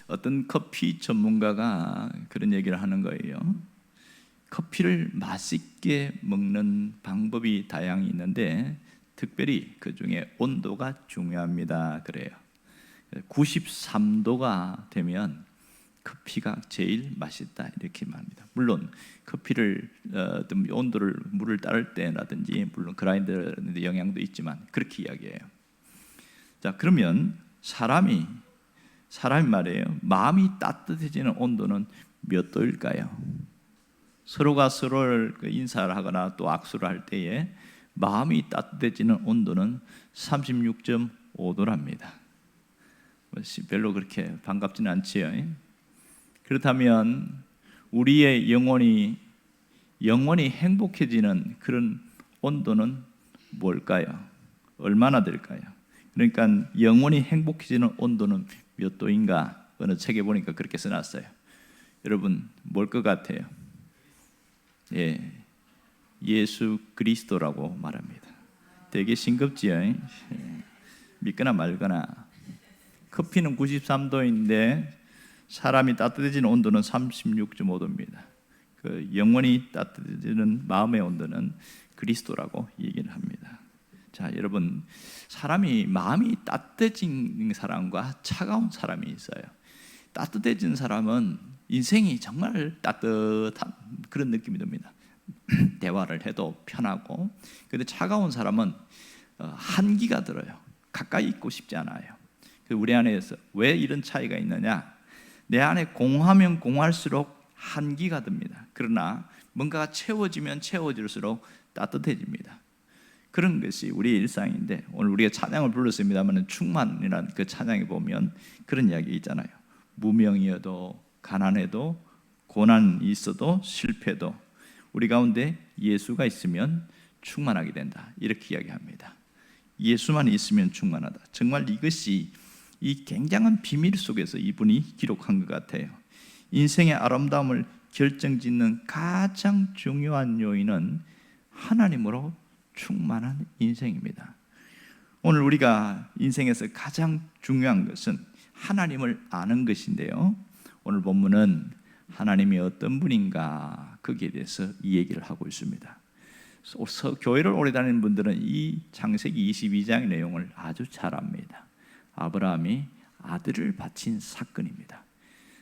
어떤 커피 전문가가 그런 얘기를 하는 거예요. 커피를 맛있게 먹는 방법이 다양히 있는데 특별히 그 중에 온도가 중요합니다. 그래요. 93도가 되면 커피가 제일 맛있다 이렇게 말합니다. 물론 커피를 온도를 물을 따를 때라든지 물론 그라인더의 영향도 있지만 그렇게 이야기해요. 자, 그러면 사람이 말이에요. 마음이 따뜻해지는 온도는 몇 도일까요? 서로가 서로를 인사를 하거나 또 악수를 할 때에 마음이 따뜻해지는 온도는 36.5도랍니다. 별로 그렇게 반갑지는 않지요. 그렇다면 우리의 영혼이 행복해지는 그런 온도는 뭘까요? 얼마나 될까요? 그러니까 영혼이 행복해지는 온도는 몇 도인가? 어느 책에 보니까 그렇게 써놨어요. 여러분 뭘 것 같아요? 예수 그리스도라고 말합니다. 되게 싱겁지요? 믿거나 말거나. 커피는 93도인데 사람이 따뜻해지는 온도는 36.5도입니다. 그 영원히 따뜻해지는 마음의 온도는 그리스도라고 얘기를 합니다. 자, 여러분, 마음이 따뜻해진 사람과 차가운 사람이 있어요. 따뜻해진 사람은 인생이 정말 따뜻한 그런 느낌이 듭니다. 대화를 해도 편하고. 그런데 차가운 사람은 한기가 들어요. 가까이 있고 싶지 않아요. 우리 안에서 왜 이런 차이가 있느냐? 내 안에 공하면 공할수록 한기가 듭니다. 그러나 뭔가가 채워지면 채워질수록 따뜻해집니다. 그런 것이 우리의 일상인데, 오늘 우리가 찬양을 불렀습니다만 충만이라는 그 찬양에 보면 그런 이야기 있잖아요. 무명이어도 가난해도 고난이 있어도 실패도 우리 가운데 예수가 있으면 충만하게 된다, 이렇게 이야기합니다. 예수만 있으면 충만하다. 정말 이것이 이 굉장한 비밀 속에서 이분이 기록한 것 같아요. 인생의 아름다움을 결정짓는 가장 중요한 요인은 하나님으로 충만한 인생입니다. 오늘 우리가 인생에서 가장 중요한 것은 하나님을 아는 것인데요, 오늘 본문은 하나님이 어떤 분인가 거기에 대해서 이 얘기를 하고 있습니다. 교회를 오래 다니는 분들은 이 창세기 22장의 내용을 아주 잘 압니다. 아브라함이 아들을 바친 사건입니다.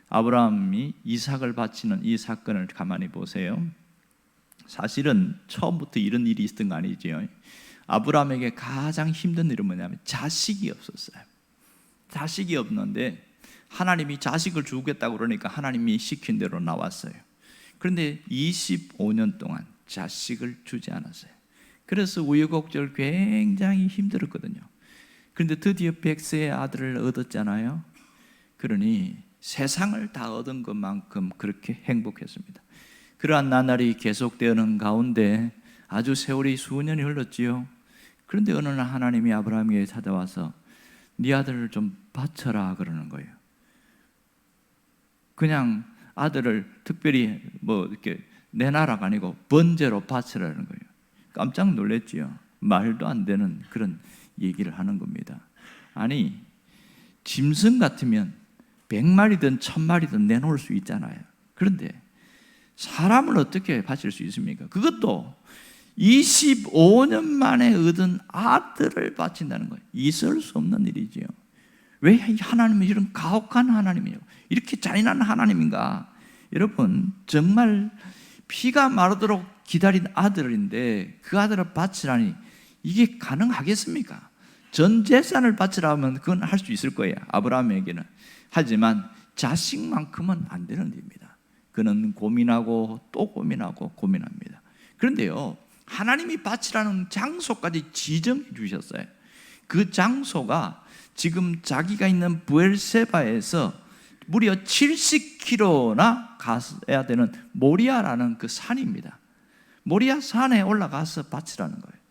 아브라함이 이삭을 바치는 이 사건을 가만히 보세요. 사실은 처음부터 이런 일이 있었던 거 아니지요. 아브라함에게 가장 힘든 일은 뭐냐면 자식이 없었어요. 자식이 없는데 하나님이 자식을 주겠다고 그러니까 하나님이 시킨 대로 나왔어요. 그런데 25년 동안 자식을 주지 않았어요. 그래서 우여곡절 굉장히 힘들었거든요. 그런데 드디어 100세의 아들을 얻었잖아요. 그러니 세상을 다 얻은 것만큼 그렇게 행복했습니다. 그러한 나날이 계속되는 가운데 아주 세월이 수년이 흘렀지요. 그런데 어느 날 하나님이 아브라함에게 찾아와서 네 아들을 좀 바쳐라 그러는 거예요. 그냥 아들을 특별히 이렇게 내놔라가 아니고 번제로 바치라는 거예요. 깜짝 놀랐지요. 말도 안 되는 그런 얘기를 하는 겁니다. 아니, 짐승 같으면 100마리든 1000마리든 내놓을 수 있잖아요. 그런데 사람을 어떻게 바칠 수 있습니까? 그것도 25년 만에 얻은 아들을 바친다는 거예요. 있을 수 없는 일이지요. 왜 하나님은 이런 가혹한 하나님이에요? 이렇게 잔인한 하나님인가? 여러분, 정말 피가 마르도록 기다린 아들인데 그 아들을 바치라니 이게 가능하겠습니까? 전 재산을 바치라 하면 그건 할 수 있을 거예요, 아브라함에게는. 하지만 자식만큼은 안 되는 일입니다. 그는 고민하고 또 고민하고 고민합니다. 그런데요, 하나님이 바치라는 장소까지 지정해 주셨어요. 그 장소가 지금 자기가 있는 브엘세바에서 무려 70km나 가야 되는 모리아라는 그 산입니다. 모리아 산에 올라가서 바치라는 거예요.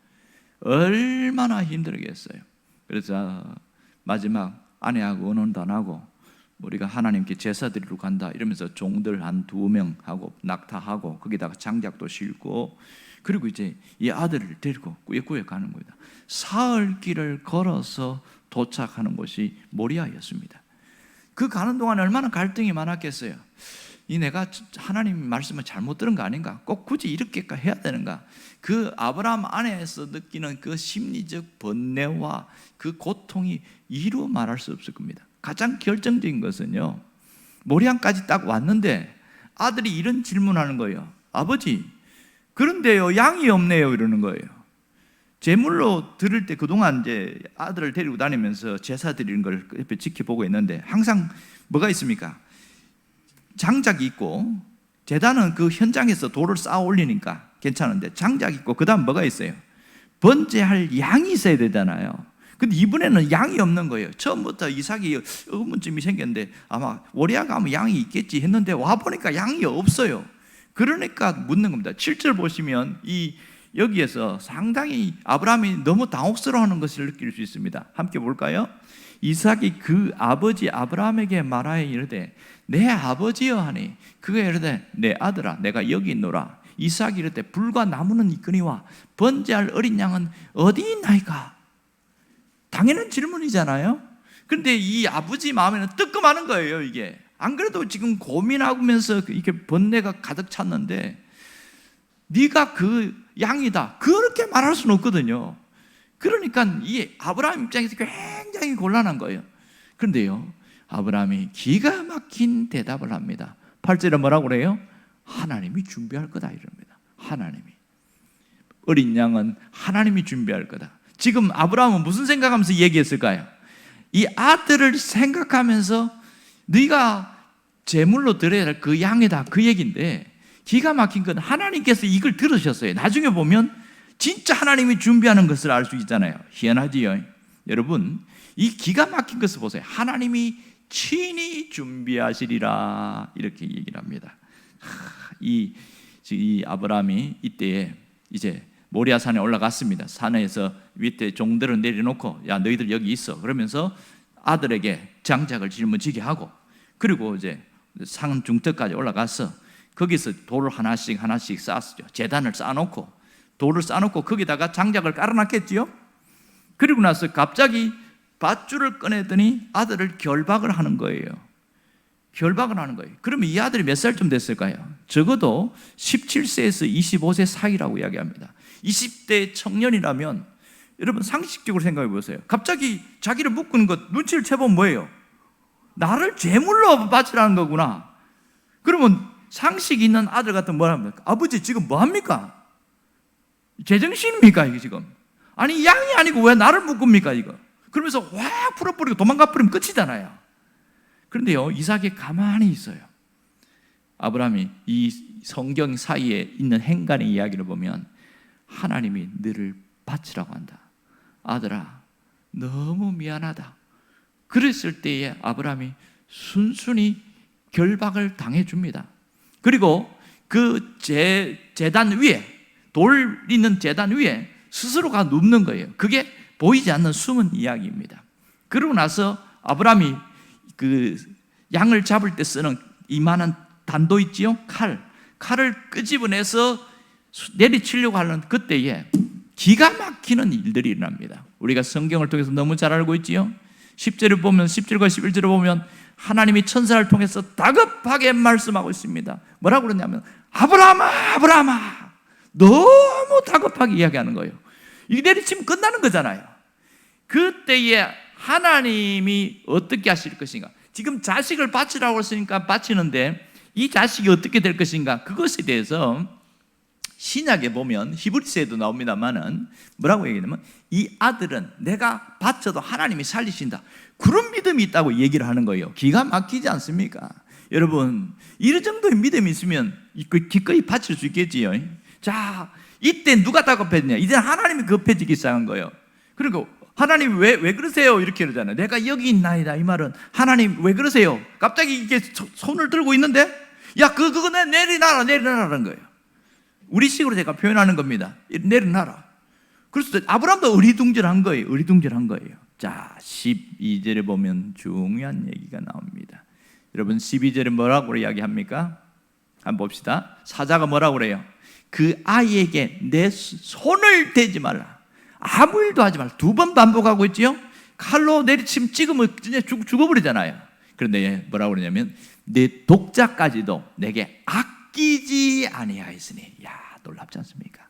얼마나 힘들겠어요. 그래서 마지막 아내하고 의논도 안 하고 우리가 하나님께 제사 드리러 간다 이러면서 종들 한 2명하고 낙타하고 거기다가 장작도 싣고 그리고 이제 이 아들을 데리고 꾸역꾸역 가는 겁니다. 사흘 길을 걸어서 도착하는 곳이 모리아였습니다. 그 가는 동안에 얼마나 갈등이 많았겠어요. 내가 하나님 말씀을 잘못 들은 거 아닌가? 꼭 굳이 이렇게까지 해야 되는가? 그 아브라함 안에서 느끼는 그 심리적 번뇌와 그 고통이 이루 말할 수 없을 겁니다. 가장 결정적인 것은요, 모리안까지 딱 왔는데 아들이 이런 질문하는 거예요. 아버지, 그런데요 양이 없네요 이러는 거예요. 제물로 드릴 때 그동안 이제 아들을 데리고 다니면서 제사 드리는 걸 옆에 지켜보고 있는데 항상 뭐가 있습니까? 장작이 있고, 제단은 그 현장에서 돌을 쌓아 올리니까 괜찮은데 장작이 있고, 그 다음 뭐가 있어요? 번제할 양이 있어야 되잖아요. 근데 이번에는 양이 없는 거예요. 처음부터 이삭이 의문점이 생겼는데 아마 모리아 가면 양이 있겠지 했는데 와보니까 양이 없어요. 그러니까 묻는 겁니다. 7절 보시면 여기에서 상당히 아브라함이 너무 당혹스러워하는 것을 느낄 수 있습니다. 함께 볼까요? 이삭이 그 아버지 아브라함에게 말하여 이르되 내 아버지여 하니 그가 이르되 내 아들아 내가 여기 있노라. 이삭이 이르되 불과 나무는 있거니와 번제할 어린 양은 어디 있나이까? 당연한 질문이잖아요. 그런데 이 아버지 마음에는 뜨끔하는 거예요. 이게 안 그래도 지금 고민하면서 이렇게 번뇌가 가득 찼는데 네가 그 양이다 그렇게 말할 수는 없거든요. 그러니까 이 아브라함 입장에서 굉장히 곤란한 거예요. 그런데요, 아브라함이 기가 막힌 대답을 합니다. 8절에 뭐라고 그래요? 하나님이 준비할 거다 이럽니다. 하나님이, 어린 양은 하나님이 준비할 거다. 지금 아브라함은 무슨 생각하면서 얘기했을까요? 이 아들을 생각하면서 네가 제물로 드려야 할 그 양이다 그 얘기인데, 기가 막힌 건 하나님께서 이걸 들으셨어요. 나중에 보면 진짜 하나님이 준비하는 것을 알 수 있잖아요. 희한하지요. 여러분, 이 기가 막힌 것을 보세요. 하나님이 친히 준비하시리라 이렇게 얘기를 합니다. 이 아브라함이 이때에 이제 모리아 산에 올라갔습니다. 산에서 밑에 종들을 내려놓고 야 너희들 여기 있어 그러면서 아들에게 장작을 짊어지게 하고, 그리고 이제 산 중턱까지 올라가서 거기서 돌을 하나씩 쌓았죠. 제단을 쌓아놓고 돌을 쌓아놓고 거기다가 장작을 깔아놨겠지요. 그리고 나서 갑자기 밧줄을 꺼내더니 아들을 결박을 하는 거예요. 결박을 하는 거예요. 그러면 이 아들이 몇 살쯤 됐을까요? 적어도 17세에서 25세 사이라고 이야기합니다. 20대 청년이라면 여러분 상식적으로 생각해 보세요. 갑자기 자기를 묶은 것 눈치를 채보면 뭐예요? 나를 제물로 바치라는 거구나. 그러면 상식 있는 아들 같은 뭐라 합니까? 아버지 지금 뭐합니까? 제정신입니까 이게 지금? 아니 양이 아니고 왜 나를 묶습니까 이거? 그러면서 확 풀어버리고 도망가 버리면 끝이잖아요. 그런데요, 이삭이 가만히 있어요. 아브라함이 이 성경 사이에 있는 행간의 이야기를 보면 하나님이 너를 바치라고 한다. 아들아 너무 미안하다. 그랬을 때에 아브라함이 순순히 결박을 당해줍니다. 그리고 그 제단 위에, 돌 있는 제단 위에 스스로가 눕는 거예요. 그게 보이지 않는 숨은 이야기입니다. 그러고 나서 아브라함이 그 양을 잡을 때 쓰는 이만한 단도 있지요? 칼을 끄집어내서 내리치려고 하는 그때에 기가 막히는 일들이 일어납니다. 우리가 성경을 통해서 너무 잘 알고 있지요? 10절을 보면 10절과 11절을 보면 하나님이 천사를 통해서 다급하게 말씀하고 있습니다. 뭐라고 그러냐면 아브라함아 아브라함아, 너무 다급하게 이야기하는 거예요. 이게 내리치면 끝나는 거잖아요. 그때에 하나님이 어떻게 하실 것인가? 지금 자식을 바치라고 했으니까 바치는데 이 자식이 어떻게 될 것인가? 그것에 대해서 신약에 보면 히브리서에도 나옵니다만은 뭐라고 얘기하냐면 이 아들은 내가 바쳐도 하나님이 살리신다, 그런 믿음이 있다고 얘기를 하는 거예요. 기가 막히지 않습니까? 여러분, 이 정도의 믿음이 있으면 기꺼이 바칠 수 있겠지요. 자, 이때 누가 다급했냐? 이제 하나님이 급해지기 시작한 거예요. 그리고 하나님 왜 그러세요? 이렇게 그러잖아요. 내가 여기 있나이다. 이 말은 하나님 왜 그러세요? 갑자기 이게 손을 들고 있는데 야 그거 내려놔라는 거예요. 우리식으로 제가 표현하는 겁니다. 내려놔라. 그래서 아브라함도 어리둥절한 거예요. 자, 12절에 보면 중요한 얘기가 나옵니다. 여러분 12절에 뭐라고 이야기합니까? 한번 봅시다. 사자가 뭐라고 그래요? 그 아이에게 내 손을 대지 말라. 아무 일도 하지 말라. 2번 반복하고 있지요. 칼로 내리치면 찍으면 그냥 죽어버리잖아요. 그런데 뭐라고 그러냐면 내 독자까지도 내게 아끼지 아니하였으니. 야, 놀랍지 않습니까?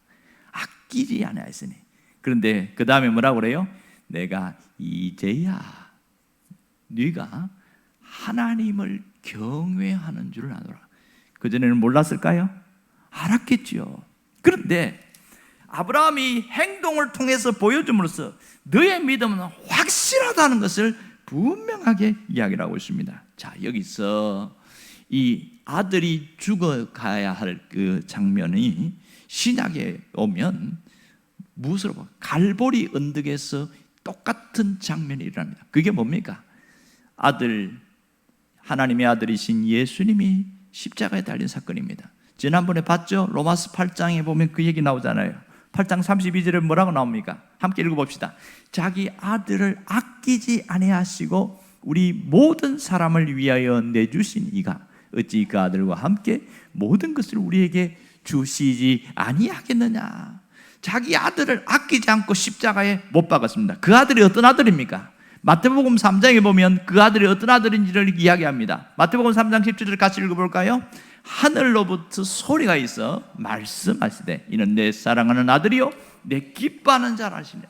아끼지 아니하였으니. 그런데 그 다음에 뭐라고 그래요? 내가 이제야 네가 하나님을 경외하는 줄을 아노라. 그전에는 몰랐을까요? 알았겠지요. 그런데 아브라함이 행동을 통해서 보여줌으로써 너의 믿음은 확실하다는 것을 분명하게 이야기를 하고 있습니다. 자, 여기서 이 아들이 죽어가야 할 그 장면이 신약에 오면 무엇으로 봐? 갈보리 언덕에서 똑같은 장면이 일어납니다. 그게 뭡니까? 하나님의 아들이신 예수님이 십자가에 달린 사건입니다. 지난번에 봤죠? 로마서 8장에 보면 그 얘기 나오잖아요. 8장 32절에 뭐라고 나옵니까? 함께 읽어봅시다. 자기 아들을 아끼지 아니하시고 우리 모든 사람을 위하여 내주신 이가 어찌 그 아들과 함께 모든 것을 우리에게 주시지 아니하겠느냐. 자기 아들을 아끼지 않고 십자가에 못 박았습니다. 그 아들이 어떤 아들입니까? 마태복음 3장에 보면 그 아들이 어떤 아들인지를 이야기합니다. 마태복음 3장 17절을 같이 읽어볼까요? 하늘로부터 소리가 있어 말씀하시되 이는 내 사랑하는 아들이요 내 기뻐하는 자라 하시냐.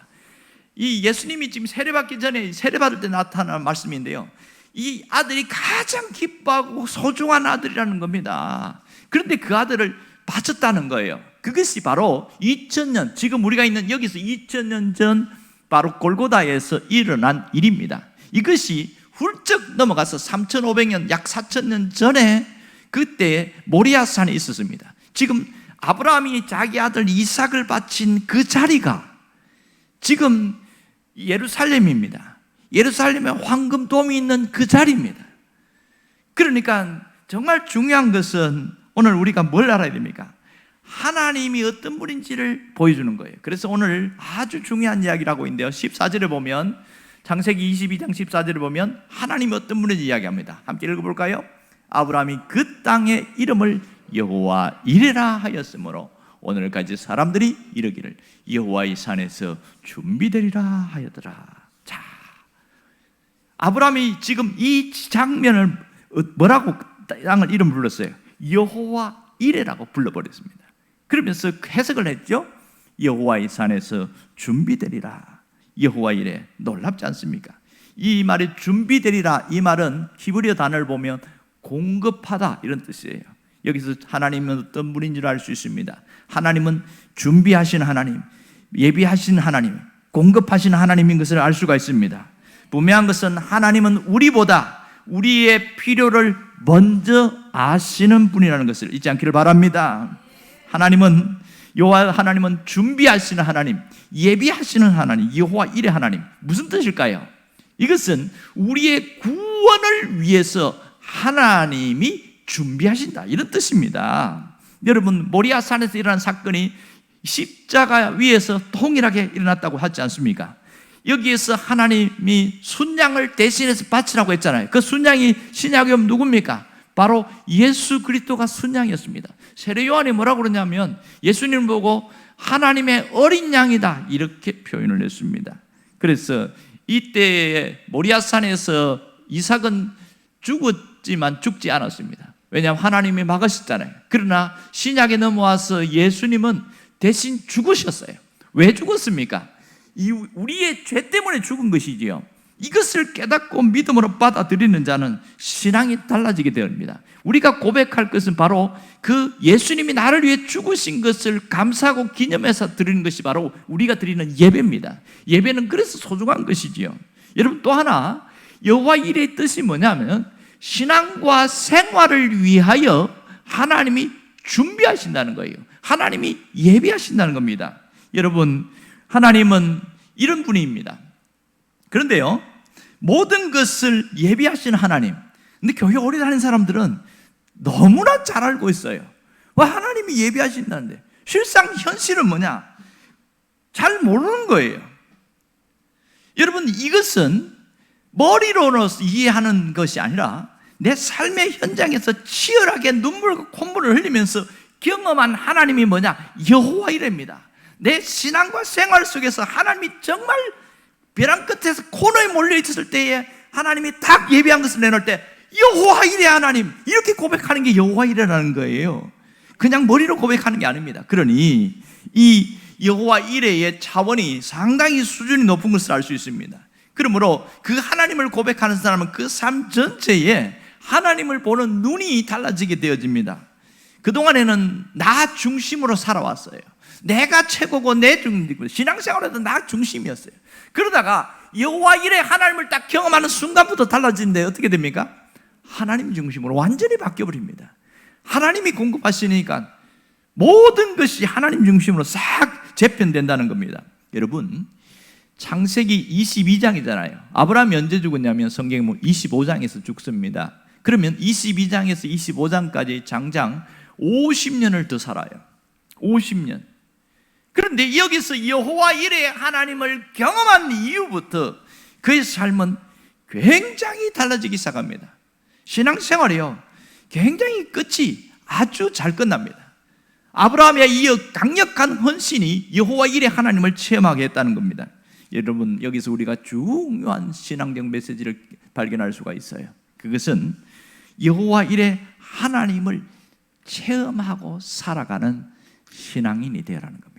이 예수님이 지금 세례받기 전에 세례받을 때 나타나는 말씀인데요, 이 아들이 가장 기뻐하고 소중한 아들이라는 겁니다. 그런데 그 아들을 바쳤다는 거예요. 그것이 바로 2000년, 지금 우리가 있는 여기서 2000년 전 바로 골고다에서 일어난 일입니다. 이것이 훌쩍 넘어가서 3500년, 약 4000년 전에 그때 모리아산에 있었습니다. 지금 아브라함이 자기 아들 이삭을 바친 그 자리가 지금 예루살렘입니다. 예루살렘에 황금돔이 있는 그 자리입니다. 그러니까 정말 중요한 것은 오늘 우리가 뭘 알아야 됩니까? 하나님이 어떤 분인지를 보여주는 거예요. 그래서 오늘 아주 중요한 이야기를 하고 있는데요, 14절에 보면, 창세기 22장 14절에 보면 하나님이 어떤 분인지 이야기합니다. 함께 읽어볼까요? 아브라함이 그 땅의 이름을 여호와 이레라 하였으므로 오늘까지 사람들이 이르기를 여호와의 산에서 준비되리라 하였더라. 자, 아브라함이 지금 이 장면을 뭐라고 땅을 이름 불렀어요? 여호와 이레라고 불러버렸습니다. 그러면서 해석을 했죠. 여호와의 산에서 준비되리라. 여호와 이레. 놀랍지 않습니까? 이 말이 준비되리라, 이 말은 히브리어 단어를 보면 공급하다 이런 뜻이에요. 여기서 하나님은 어떤 분인지를 알 수 있습니다. 하나님은 준비하신 하나님, 예비하신 하나님, 공급하신 하나님인 것을 알 수가 있습니다. 분명한 것은 하나님은 우리보다 우리의 필요를 먼저 아시는 분이라는 것을 잊지 않기를 바랍니다. 하나님은 여호와 하나님은 준비하시는 하나님, 예비하시는 하나님, 여호와 이레 하나님. 무슨 뜻일까요? 이것은 우리의 구원을 위해서 하나님이 준비하신다, 이런 뜻입니다. 여러분, 모리아산에서 일어난 사건이 십자가 위에서 동일하게 일어났다고 하지 않습니까? 여기에서 하나님이 순양을 대신해서 바치라고 했잖아요. 그 순양이 신약에 오면 누굽니까? 바로 예수 그리스도가 순양이었습니다. 세례 요한이 뭐라고 그러냐면 예수님을 보고 하나님의 어린 양이다, 이렇게 표현을 했습니다. 그래서 이때 모리아산에서 이삭은 죽었지만 죽지 않았습니다. 왜냐하면 하나님이 막으셨잖아요. 그러나 신약에 넘어와서 예수님은 대신 죽으셨어요. 왜 죽었습니까? 우리의 죄 때문에 죽은 것이지요. 이것을 깨닫고 믿음으로 받아들이는 자는 신앙이 달라지게 됩니다. 우리가 고백할 것은 바로 그 예수님이 나를 위해 죽으신 것을 감사하고 기념해서 드리는 것이 바로 우리가 드리는 예배입니다. 예배는 그래서 소중한 것이지요. 여러분, 또 하나 여호와 이레의 뜻이 뭐냐면 신앙과 생활을 위하여 하나님이 준비하신다는 거예요. 하나님이 예비하신다는 겁니다. 여러분, 하나님은 이런 분입니다. 그런데요, 모든 것을 예비하시는 하나님. 근데 교회 오래 다니는 사람들은 너무나 잘 알고 있어요. 왜 하나님이 예비하신다는데? 실상 현실은 뭐냐? 잘 모르는 거예요. 여러분, 이것은 머리로는 이해하는 것이 아니라 내 삶의 현장에서 치열하게 눈물과 콧물을 흘리면서 경험한 하나님이 뭐냐? 여호와 이레입니다. 내 신앙과 생활 속에서 하나님이 정말 벼랑 끝에서 코너에 몰려있을 때에 하나님이 딱 예비한 것을 내놓을 때 여호와 이레 하나님, 이렇게 고백하는 게 여호와 이레라는 거예요. 그냥 머리로 고백하는 게 아닙니다. 그러니 이 여호와 이레의 차원이 상당히 수준이 높은 것을 알 수 있습니다. 그러므로 그 하나님을 고백하는 사람은 그 삶 전체에 하나님을 보는 눈이 달라지게 되어집니다. 그동안에는 나 중심으로 살아왔어요. 내가 최고고 내 중심이고, 신앙생활에도 나 중심이었어요. 그러다가 여호와 이레 하나님을 딱 경험하는 순간부터 달라지는데 어떻게 됩니까? 하나님 중심으로 완전히 바뀌어버립니다. 하나님이 공급하시니까 모든 것이 하나님 중심으로 싹 재편된다는 겁니다. 여러분, 창세기 22장이잖아요. 아브라함이 언제 죽었냐면 성경에 25장에서 죽습니다. 그러면 22장에서 25장까지 장장 50년을 더 살아요. 50년. 그런데 여기서 여호와 이레 하나님을 경험한 이후부터 그의 삶은 굉장히 달라지기 시작합니다. 신앙생활이요, 굉장히 끝이 아주 잘 끝납니다. 아브라함에 이어 강력한 헌신이 여호와 이레 하나님을 체험하게 했다는 겁니다. 여러분, 여기서 우리가 중요한 신앙적 메시지를 발견할 수가 있어요. 그것은 여호와 이레 하나님을 체험하고 살아가는 신앙인이 되어라는 겁니다.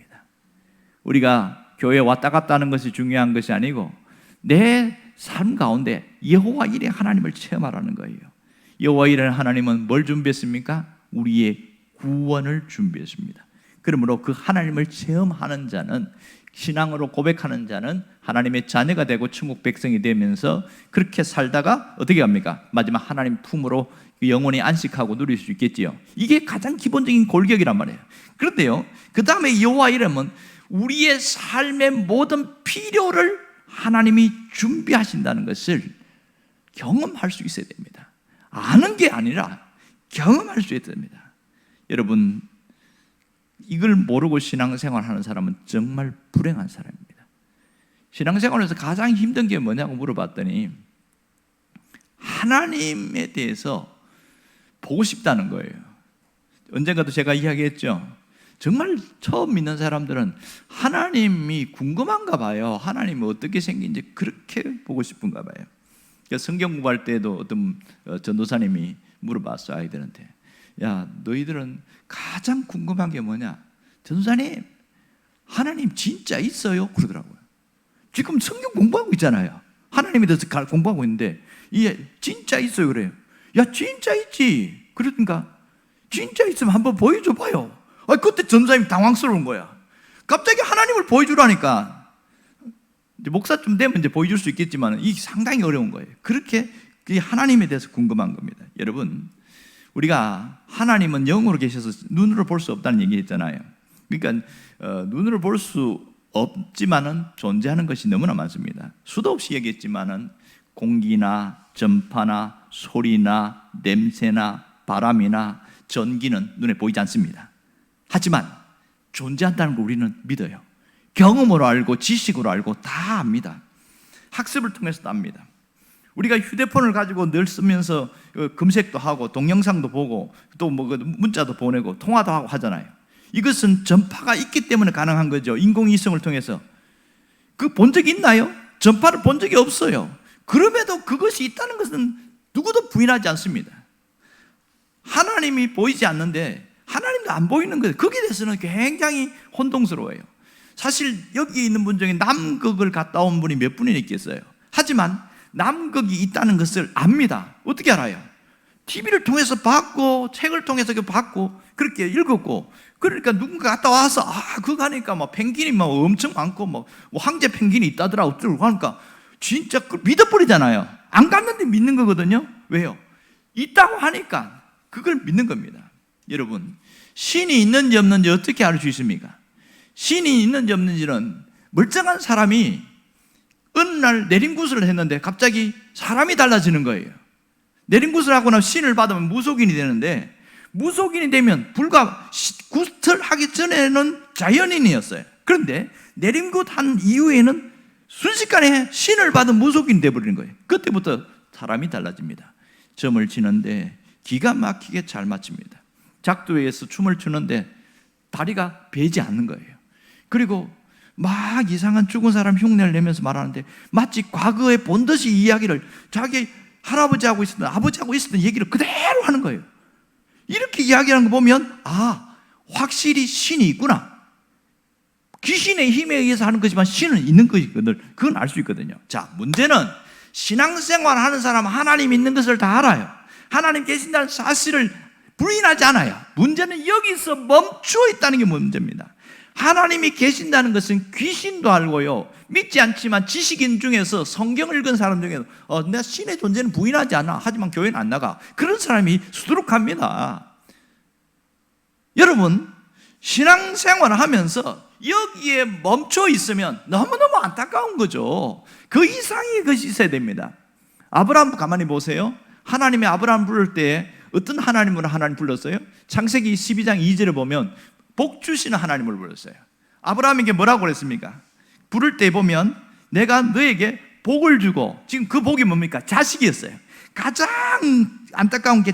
우리가 교회에 왔다 갔다 하는 것이 중요한 것이 아니고 내 삶 가운데 여호와 이레 하나님을 체험하라는 거예요. 여호와 이레 하나님은 뭘 준비했습니까? 우리의 구원을 준비했습니다. 그러므로 그 하나님을 체험하는 자는, 신앙으로 고백하는 자는 하나님의 자녀가 되고 천국 백성이 되면서 그렇게 살다가 어떻게 합니까? 마지막 하나님 품으로 영원히 안식하고 누릴 수 있겠지요. 이게 가장 기본적인 골격이란 말이에요. 그런데요, 그 다음에 여호와 이레는 우리의 삶의 모든 필요를 하나님이 준비하신다는 것을 경험할 수 있어야 됩니다. 아는 게 아니라 경험할 수 있어야 됩니다. 여러분, 이걸 모르고 신앙생활하는 사람은 정말 불행한 사람입니다. 신앙생활에서 가장 힘든 게 뭐냐고 물어봤더니 하나님에 대해서 보고 싶다는 거예요. 언젠가도 제가 이야기했죠. 정말 처음 믿는 사람들은 하나님이 궁금한가 봐요. 하나님이 어떻게 생긴지 그렇게 보고 싶은가 봐요. 성경 공부할 때도 어떤 전도사님이 물어봤어요, 아이들한테. 야, 너희들은 가장 궁금한 게 뭐냐? 전도사님, 하나님 진짜 있어요? 그러더라고요. 지금 성경 공부하고 있잖아요. 하나님에 대해서 공부하고 있는데 이게 진짜 있어요 그래요. 야, 진짜 있지. 그러니까 진짜 있으면 한번 보여줘 봐요. 그때 전도사님이 당황스러운 거야. 갑자기 하나님을 보여주라니까. 이제 목사쯤 되면 이제 보여줄 수 있겠지만 이게 상당히 어려운 거예요. 그렇게 하나님에 대해서 궁금한 겁니다. 여러분, 우리가 하나님은 영으로 계셔서 눈으로 볼 수 없다는 얘기 했잖아요. 그러니까 눈으로 볼 수 없지만은 존재하는 것이 너무나 많습니다. 수도 없이 얘기했지만은 공기나 전파나 소리나 냄새나 바람이나 전기는 눈에 보이지 않습니다. 하지만 존재한다는 걸 우리는 믿어요. 경험으로 알고 지식으로 알고 다 압니다. 학습을 통해서도 압니다. 우리가 휴대폰을 가지고 늘 쓰면서 검색도 하고 동영상도 보고 또 문자도 보내고 통화도 하고 하잖아요. 이것은 전파가 있기 때문에 가능한 거죠. 인공위성을 통해서. 본 적이 있나요? 전파를 본 적이 없어요. 그럼에도 그것이 있다는 것은 누구도 부인하지 않습니다. 하나님이 보이지 않는데 하나님도 안 보이는 거예요. 거기에 대해서는 굉장히 혼동스러워요. 사실 여기 있는 분 중에 남극을 갔다 온 분이 몇 분이나 있겠어요. 하지만 남극이 있다는 것을 압니다. 어떻게 알아요? TV를 통해서 봤고 책을 통해서 봤고 그렇게 읽었고, 그러니까 누군가 갔다 와서 그거 가니까 펭귄이 엄청 많고 황제 펭귄이 있다더라 어쩌고 하니까 진짜 믿어버리잖아요. 안 갔는데 믿는 거거든요. 왜요? 있다고 하니까 그걸 믿는 겁니다. 여러분, 신이 있는지 없는지 어떻게 알 수 있습니까? 신이 있는지 없는지는 멀쩡한 사람이 어느 날 내림구슬을 했는데 갑자기 사람이 달라지는 거예요. 내림구슬을 하고 나면 신을 받으면 무속인이 되는데, 무속인이 되면 불과 구슬 하기 전에는 자연인이었어요. 그런데 내림굿한 이후에는 순식간에 신을 받은 무속인이 되어버리는 거예요. 그때부터 사람이 달라집니다. 점을 치는데 기가 막히게 잘 맞춥니다. 작두에서 춤을 추는데 다리가 베지 않는 거예요. 그리고 막 이상한 죽은 사람 흉내를 내면서 말하는데 마치 과거에 본 듯이 이야기를 자기 할아버지하고 있었던 아버지하고 있었던 얘기를 그대로 하는 거예요. 이렇게 이야기하는 거 보면 확실히 신이 있구나. 귀신의 힘에 의해서 하는 거지만 신은 있는 거거든요. 그건 알 수 있거든요. 자, 문제는 신앙생활 하는 사람은 하나님 있는 것을 다 알아요. 하나님 계신다는 사실을 부인하지 않아요. 문제는 여기서 멈추어 있다는 게 문제입니다. 하나님이 계신다는 것은 귀신도 알고요, 믿지 않지만 지식인 중에서 성경을 읽은 사람 중에서 내가 신의 존재는 부인하지 않아, 하지만 교회는 안 나가, 그런 사람이 수두룩합니다. 여러분, 신앙생활을 하면서 여기에 멈춰 있으면 너무너무 안타까운 거죠. 그 이상의 것이 있어야 됩니다. 아브라함 가만히 보세요. 하나님이 아브라함 부를 때 어떤 하나님으로 하나님 불렀어요? 창세기 12장 2절에 보면 복 주시는 하나님을 불렀어요. 아브라함에게 뭐라고 그랬습니까? 부를 때 보면 내가 너에게 복을 주고, 지금 그 복이 뭡니까? 자식이었어요. 가장 안타까운 게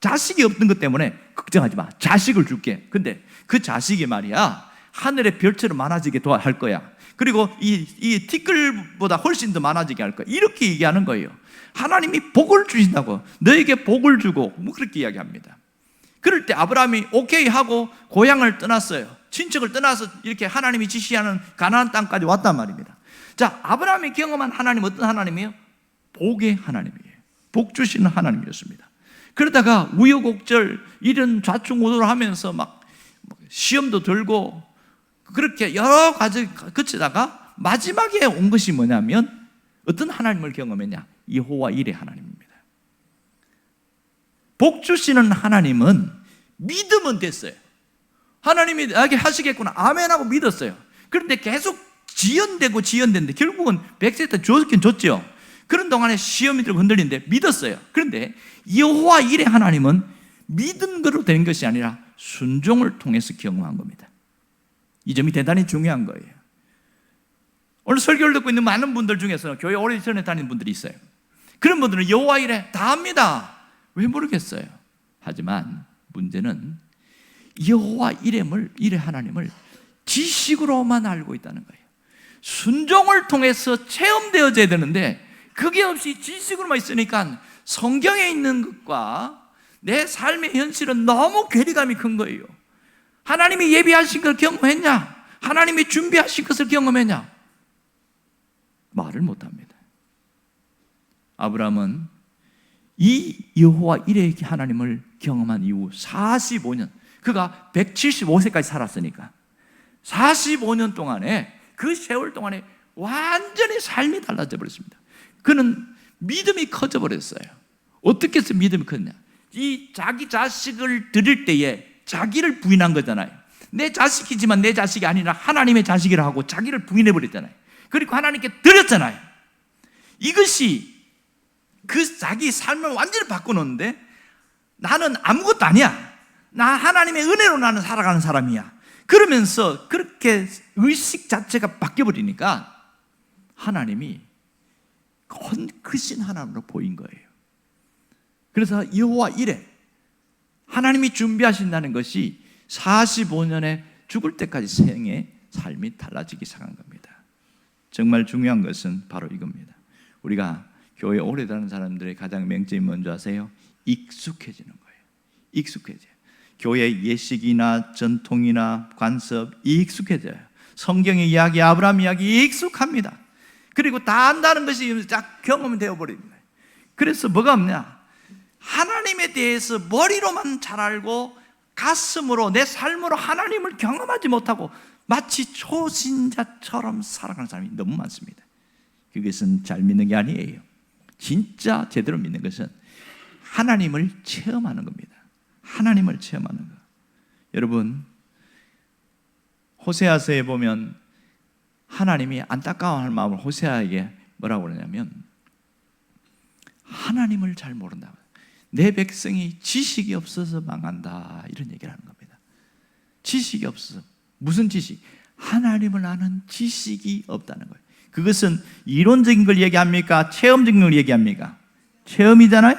자식이 없는 것 때문에 걱정하지 마, 자식을 줄게. 근데 그 자식이 말이야 하늘의 별처럼 많아지게 할 거야. 그리고 이 티끌보다 훨씬 더 많아지게 할 거야. 이렇게 얘기하는 거예요. 하나님이 복을 주신다고, 너에게 복을 주고, 그렇게 이야기합니다. 그럴 때 아브라함이 오케이 하고 고향을 떠났어요. 친척을 떠나서 이렇게 하나님이 지시하는 가나안 땅까지 왔단 말입니다. 자, 아브라함이 경험한 하나님 어떤 하나님이에요? 복의 하나님이에요. 복 주시는 하나님이었습니다. 그러다가 우여곡절 이런 좌충우돌 하면서 막 시험도 들고 그렇게 여러 가지 거치다가 마지막에 온 것이 뭐냐면 어떤 하나님을 경험했냐? 여호와 일의 하나님입니다. 복 주시는 하나님은 믿으면 됐어요. 하나님이 나에게 하시겠구나, 아멘하고 믿었어요. 그런데 계속 지연되는데 결국은 100세 때 주었긴 줬죠. 그런 동안에 시험이 들고 흔들리는데 믿었어요. 그런데 여호와 일의 하나님은 믿은 거로 되는 것이 아니라 순종을 통해서 경험한 겁니다. 이 점이 대단히 중요한 거예요. 오늘 설교를 듣고 있는 많은 분들 중에서 교회 오래전에 다니는 분들이 있어요. 그런 분들은 여호와 일에 다 합니다. 왜 모르겠어요. 하지만 문제는 여호와 일의 하나님을 지식으로만 알고 있다는 거예요. 순종을 통해서 체험되어져야 되는데 그게 없이 지식으로만 있으니까 성경에 있는 것과 내 삶의 현실은 너무 괴리감이 큰 거예요. 하나님이 예비하신 걸 경험했냐? 하나님이 준비하신 것을 경험했냐? 말을 못합니다. 아브라함은 이 여호와 일의 하나님을 경험한 이후 45년, 그가 175세까지 살았으니까 45년 동안에, 그 세월 동안에 완전히 삶이 달라져 버렸습니다. 그는 믿음이 커져 버렸어요. 어떻게 해서 믿음이 컸냐? 이 자기 자식을 드릴 때에 자기를 부인한 거잖아요. 내 자식이지만 내 자식이 아니라 하나님의 자식이라 하고 자기를 부인해 버렸잖아요. 그리고 하나님께 드렸잖아요. 이것이 그 자기 삶을 완전히 바꿔놓는데, 나는 아무것도 아니야, 나 하나님의 은혜로 나는 살아가는 사람이야, 그러면서 그렇게 의식 자체가 바뀌어버리니까 하나님이 크신 하나님으로 보인 거예요. 그래서 여호와 이래 하나님이 준비하신다는 것이 45년에 죽을 때까지 생의 삶이 달라지기 시작한 겁니다. 정말 중요한 것은 바로 이겁니다. 우리가 교회 오래 다니는 사람들의 가장 맹점이 뭔지 아세요? 익숙해지는 거예요. 익숙해져요. 교회 예식이나 전통이나 관습 익숙해져요. 성경의 이야기, 아브라함 이야기 익숙합니다. 그리고 다 안다는 것이 딱 경험이 되어버립니다. 그래서 뭐가 없냐? 하나님에 대해서 머리로만 잘 알고 가슴으로, 내 삶으로 하나님을 경험하지 못하고 마치 초신자처럼 살아가는 사람이 너무 많습니다. 그것은 잘 믿는 게 아니에요. 진짜 제대로 믿는 것은 하나님을 체험하는 겁니다. 하나님을 체험하는 것. 여러분, 호세아서에 보면 하나님이 안타까워하는 마음을 호세아에게 뭐라고 그러냐면, 하나님을 잘 모른다, 내 백성이 지식이 없어서 망한다, 이런 얘기를 하는 겁니다. 지식이 없어서. 무슨 지식? 하나님을 아는 지식이 없다는 거예요. 그것은 이론적인 걸 얘기합니까? 체험적인 걸 얘기합니까? 체험이잖아요.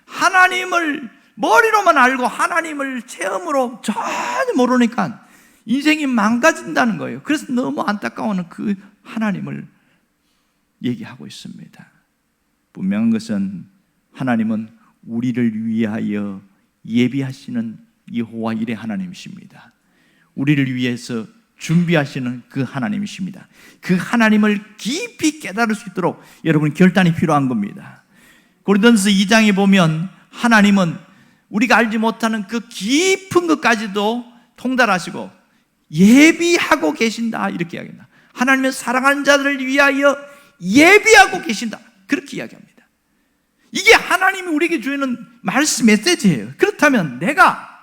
하나님을 머리로만 알고 하나님을 체험으로 전혀 모르니까 인생이 망가진다는 거예요. 그래서 너무 안타까워하는 그 하나님을 얘기하고 있습니다. 분명한 것은 하나님은 우리를 위하여 예비하시는 여호와 일의 하나님이십니다. 우리를 위해서 준비하시는 그 하나님이십니다. 그 하나님을 깊이 깨달을 수 있도록 여러분 결단이 필요한 겁니다. 고린도전서 2장에 보면 하나님은 우리가 알지 못하는 그 깊은 것까지도 통달하시고 예비하고 계신다, 이렇게 이야기합니다. 하나님은 사랑하는 자들을 위하여 예비하고 계신다, 그렇게 이야기합니다. 이게 하나님이 우리에게 주는 말씀 메시지예요. 그렇다면 내가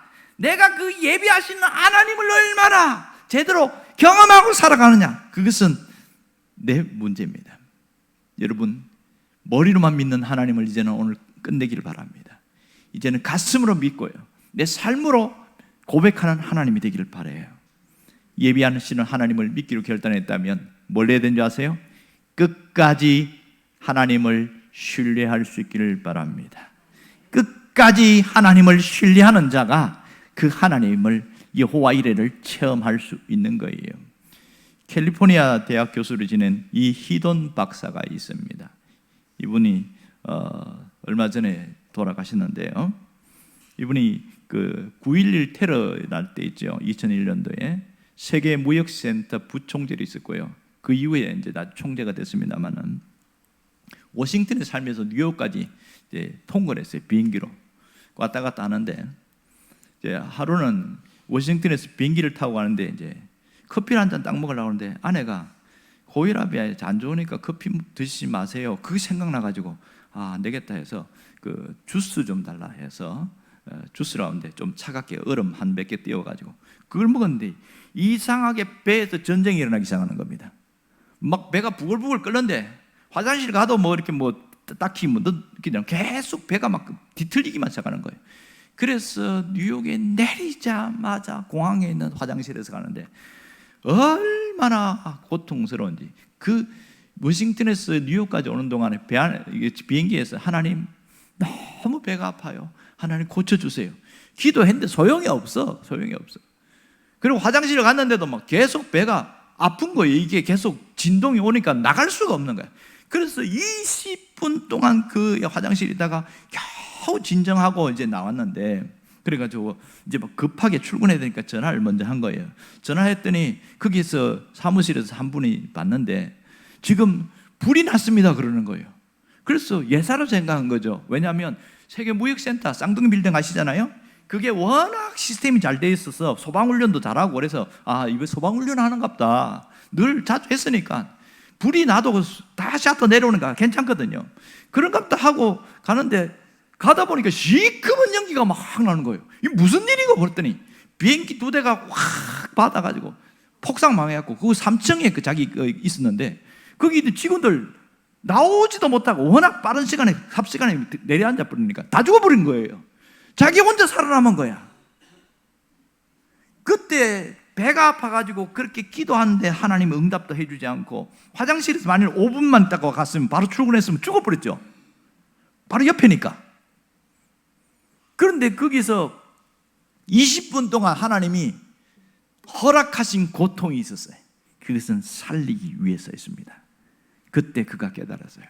그 예비하시는 하나님을 얼마나 제대로 경험하고 살아가느냐, 그것은 내 문제입니다. 여러분, 머리로만 믿는 하나님을 이제는 오늘 끝내기를 바랍니다. 이제는 가슴으로 믿고요, 내 삶으로 고백하는 하나님이 되기를 바라요. 예비하시는 하나님을 믿기로 결단했다면 뭘 해야 되는지 아세요? 끝까지 하나님을 신뢰할 수 있기를 바랍니다. 끝까지 하나님을 신뢰하는 자가 그 하나님을 여호와 이레를 체험할 수 있는 거예요. 캘리포니아 대학 교수를 지낸 이 히돈 박사가 있습니다. 이분이 얼마 전에 돌아가셨는데요, 이분이 그 9.11 테러 날 때 있죠, 2001년도에 세계 무역센터 부총재로 있었고요. 그 이후에 이제 다 총재가 됐습니다만은 워싱턴에 살면서 뉴욕까지 이제 통근을 했어요. 비행기로 왔다 갔다 하는데, 이제 하루는 워싱턴에서 비행기를 타고 가는데 이제 커피를 한 잔 딱 먹으려고 하는데 아내가 고혈압이 안 좋으니까 커피 드시지 마세요, 그게 생각나가지고 안 되겠다 해서 그 주스 좀 달라 해서 주스를 하는데 좀 차갑게 얼음 한 몇 개 띄워가지고 그걸 먹었는데 이상하게 배에서 전쟁이 일어나기 시작하는 겁니다. 막 배가 부글부글 끓는데 화장실 가도 뭐 이렇게 뭐 딱히 뭐 그냥 계속 배가 막 뒤틀리기만 시작하는 거예요. 그래서 뉴욕에 내리자마자 공항에 있는 화장실에서 가는데 얼마나 고통스러운지, 그 워싱턴에서 뉴욕까지 오는 동안에 비행기에서 하나님 너무 배가 아파요, 하나님 고쳐주세요 기도했는데 소용이 없어. 그리고 화장실을 갔는데도 막 계속 배가 아픈 거예요. 이게 계속 진동이 오니까 나갈 수가 없는 거예요. 그래서 20분 동안 그 화장실에 있다가 겨우 진정하고 이제 나왔는데, 그래가지고 이제 막 급하게 출근해야 되니까 전화를 먼저 한 거예요. 전화했더니 거기서 사무실에서 한 분이 받는데 지금 불이 났습니다 그러는 거예요. 그래서 예사로 생각한 거죠. 왜냐하면 세계 무역센터 쌍둥이 빌딩 아시잖아요. 그게 워낙 시스템이 잘 돼 있어서 소방훈련도 잘하고, 그래서 이거 소방훈련 하는갑다, 늘 자주 했으니까 불이 나도 다 샤터 내려오니까 괜찮거든요. 그런갑다 하고 가는데 가다 보니까 시커먼 연기가 막 나는 거예요. 이게 무슨 일이고 그랬더니 비행기 2대가 확 받아가지고 폭삭 망해갖고 그 3층에 그 자기 있었는데 거기 직원들 나오지도 못하고 워낙 빠른 시간에 삽시간에 내려앉아 버리니까 다 죽어버린 거예요. 자기 혼자 살아남은 거야. 그때 배가 아파가지고 그렇게 기도하는데 하나님 응답도 해주지 않고 화장실에서 만일 5분만 있다가 갔으면 바로 출근했으면 죽어버렸죠. 바로 옆에니까. 그런데 거기서 20분 동안 하나님이 허락하신 고통이 있었어요. 그것은 살리기 위해서였습니다. 그때 그가 깨달았어요.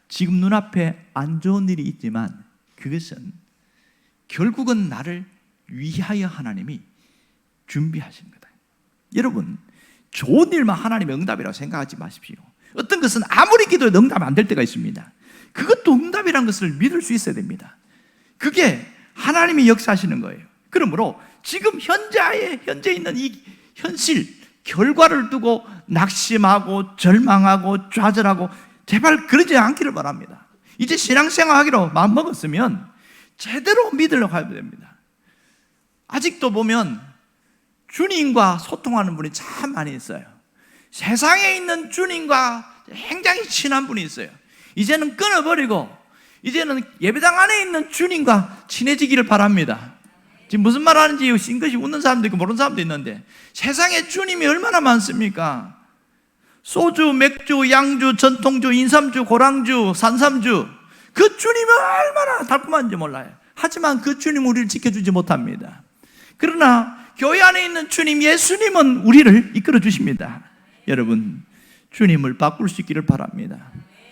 지금 눈앞에 안 좋은 일이 있지만 그것은 결국은 나를 위하여 하나님이 준비하신 거다. 여러분, 좋은 일만 하나님의 응답이라고 생각하지 마십시오. 어떤 것은 아무리 기도해도 응답이 안 될 때가 있습니다. 그것도 응답이라는 것을 믿을 수 있어야 됩니다. 그게 하나님이 역사하시는 거예요. 그러므로 지금 현재 있는 이 현실 결과를 두고 낙심하고 절망하고 좌절하고 제발 그러지 않기를 바랍니다. 이제 신앙생활 하기로 마음먹었으면 제대로 믿으려고 해야 됩니다. 아직도 보면 주님과 소통하는 분이 참 많이 있어요. 세상에 있는 주님과 굉장히 친한 분이 있어요. 이제는 끊어버리고 이제는 예배당 안에 있는 주님과 친해지기를 바랍니다. 지금 무슨 말 하는지 싱긋이 웃는 사람도 있고 모르는 사람도 있는데 세상에 주님이 얼마나 많습니까? 소주, 맥주, 양주, 전통주, 인삼주, 고랑주, 산삼주, 그 주님은 얼마나 달콤한지 몰라요. 하지만 그 주님 우리를 지켜주지 못합니다. 그러나 교회 안에 있는 주님 예수님은 우리를 이끌어 주십니다. 여러분, 주님을 바꿀 수 있기를 바랍니다.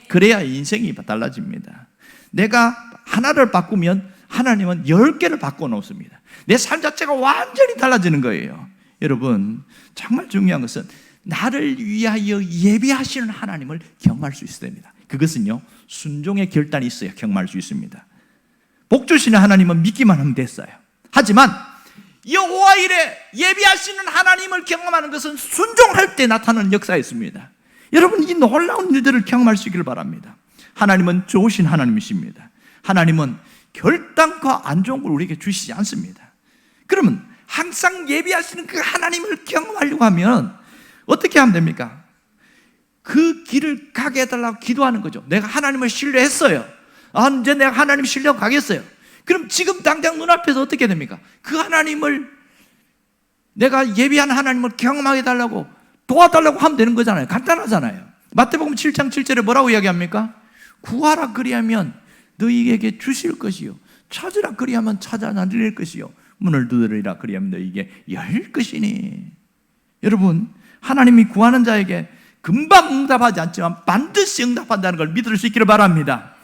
그래야 인생이 달라집니다. 내가 하나를 바꾸면 하나님은 10개를 바꿔놓습니다. 내 삶 자체가 완전히 달라지는 거예요. 여러분, 정말 중요한 것은 나를 위하여 예비하시는 하나님을 경험할 수 있어야 됩니다. 그것은요, 순종의 결단이 있어야 경험할 수 있습니다. 복 주시는 하나님은 믿기만 하면 됐어요. 하지만 여호와 이레 예비하시는 하나님을 경험하는 것은 순종할 때 나타나는 역사였습니다. 여러분, 이 놀라운 일들을 경험할 수 있기를 바랍니다. 하나님은 좋으신 하나님이십니다. 하나님은 결단과 안 좋은 걸 우리에게 주시지 않습니다. 그러면 항상 예비하시는 그 하나님을 경험하려고 하면 어떻게 하면 됩니까? 그 길을 가게 해달라고 기도하는 거죠. 내가 하나님을 신뢰했어요. 이제 내가 하나님 신뢰하고 가겠어요. 그럼 지금 당장 눈앞에서 어떻게 됩니까? 그 하나님을, 내가 예비한 하나님을 경험하게 해달라고 도와달라고 하면 되는 거잖아요. 간단하잖아요. 마태복음 7장 7절에 뭐라고 이야기합니까? 구하라 그리하면 너희에게 주실 것이요, 찾으라 그리하면 찾아 나릴 것이요, 문을 두드리라 그리하면 너희에게 열 것이니. 여러분, 하나님이 구하는 자에게 금방 응답하지 않지만 반드시 응답한다는 걸 믿을 수 있기를 바랍니다.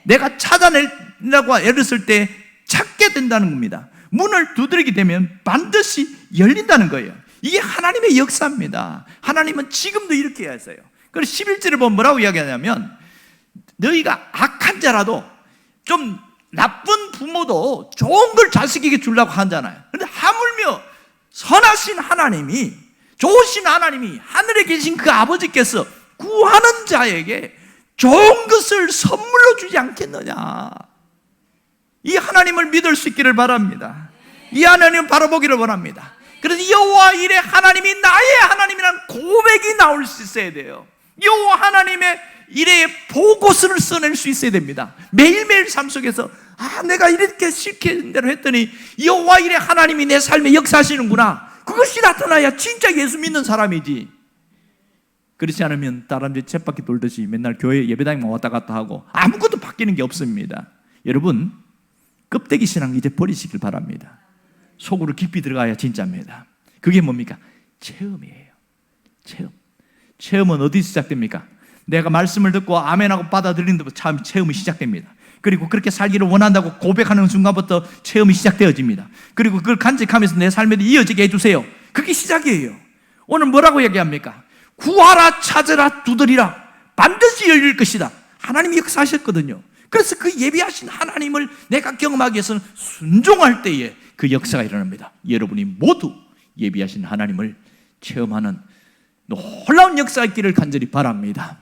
내가 찾아내려고 애를 쓸 때 찾게 된다는 겁니다. 문을 두드리게 되면 반드시 열린다는 거예요. 이게 하나님의 역사입니다. 하나님은 지금도 이렇게 하세요. 그래서 11절에 보면 뭐라고 이야기하냐면, 너희가 악한 자라도, 좀 나쁜 부모도 좋은 걸 자식에게 주려고 하잖아요. 그런데 하물며 선하신 하나님이, 좋으신 하나님이, 하늘에 계신 그 아버지께서 구하는 자에게 좋은 것을 선물로 주지 않겠느냐. 이 하나님을 믿을 수 있기를 바랍니다. 이 하나님을 바라보기를 원합니다. 그래서 여호와 이레 하나님이 나의 하나님이라는 고백이 나올 수 있어야 돼요. 여호와 하나님의 이레의 보고서를 써낼 수 있어야 됩니다. 매일매일 삶 속에서 내가 이렇게 시키는 대로 했더니 여호와 이레 하나님이 내 삶에 역사하시는구나. 그것이 나타나야 진짜 예수 믿는 사람이지. 그렇지 않으면 다람쥐 쳇바퀴 돌듯이 맨날 교회 예배당에만 왔다 갔다 하고 아무것도 바뀌는 게 없습니다. 여러분, 껍데기 신앙 이제 버리시길 바랍니다. 속으로 깊이 들어가야 진짜입니다. 그게 뭡니까? 체험이에요. 체험은 어디서 시작됩니까? 내가 말씀을 듣고 아멘하고 받아들이는 데부터 체험이 시작됩니다. 그리고 그렇게 살기를 원한다고 고백하는 순간부터 체험이 시작되어집니다. 그리고 그걸 간직하면서 내 삶에 이어지게 해주세요. 그게 시작이에요. 오늘 뭐라고 얘기합니까? 구하라, 찾으라, 두드리라, 반드시 열릴 것이다. 하나님이 역사하셨거든요. 그래서 그 예비하신 하나님을 내가 경험하기 위해서는 순종할 때에 그 역사가 일어납니다. 여러분이 모두 예비하신 하나님을 체험하는 놀라운 역사가 있기를 간절히 바랍니다.